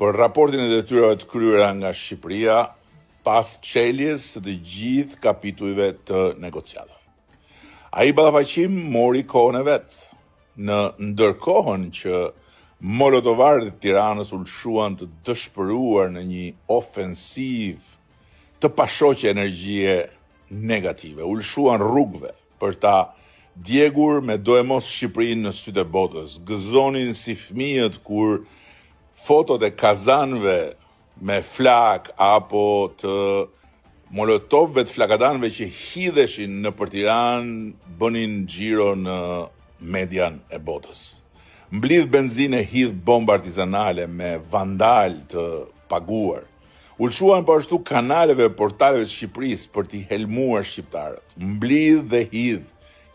për raportin e detyrave të kryera nga Shqipëria pas çeljes së të gjithë kapitujve të negociatave. Ai ballafaqim mori kohën e vet, në ndërkohën që molotovarët e Tiranës ulshuan të dëshpëruar në një ofensiv të pashoqe energjie negative, ulshuan rrugëve për ta djegur me do e mos Shqipërinë në sytë e botës, gëzonin si fëmijët kur fotot e kazanëve me flak apo të molotovëve të flakadanëve që hidheshin nëpër Tiranë bënin xhiro në median e botës. Mblidh benzinë, hidh bomba artizanale me vandal të paguar. Ulshuan po ashtu kanaleve e portaleve të Shqipërisë për t'i helmuar shqiptarët. Mblidh dhe hidh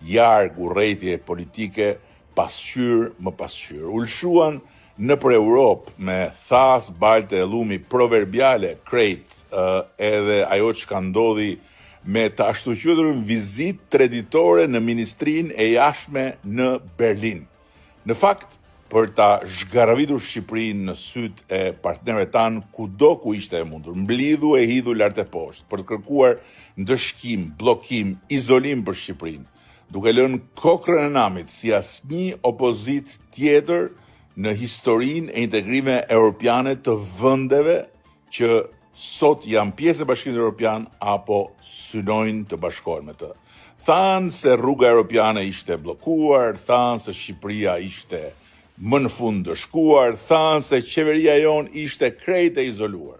jarg urrejtje politike pasqyr më pasqyr. Ulshuan nëpër Europë me thas, balte e llumi proverbiale krejt, edhe ajo që ka ndodhi me të ashtu quajturën vizitë treditore në Ministrinë e Jashtme në Berlin. Në fakt, për ta zhgarvitur Shqipërinë në sytë e partnerëve tanë kudo ku ishte e mundur, mblidhu e hidhu lart e poshtë për të kërkuar ndëshkim, bllokim, izolim për Shqipërinë, duke lënë kokrën e namit si asnjë opozit tjetër në historinë e integrime europiane të vendeve që sot janë pjesë e Bashkimit Evropian apo synojnë të bashkohen me të. Thanë se rruga europiane ishte bllokuar, thanë se Shqipëria ishte më në fund dëshkuar, thanë se qeveria jonë ishte krejt e izoluar.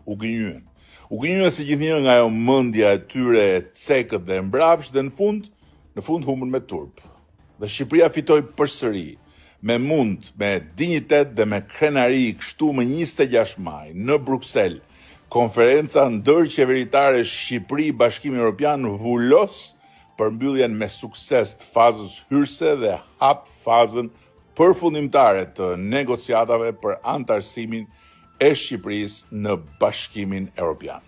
U gënjyen se gjithnjë nga ajo mendja e tyre e cekët dhe mbrapsht dhe në fund humbën me turp. Dhe Shqipëria fitoi përsëri me mund, me dinjitet dhe me krenari kështu më 26 maj në Bruksel, konferenca ndërqeveritare Shqipëri Bashkimi Evropian vullos përmbylljen me sukses të fazës hyrëse dhe hap fazën përfundimtare të negociatave për antarësimin e Shqipërisë në Bashkimin Evropian.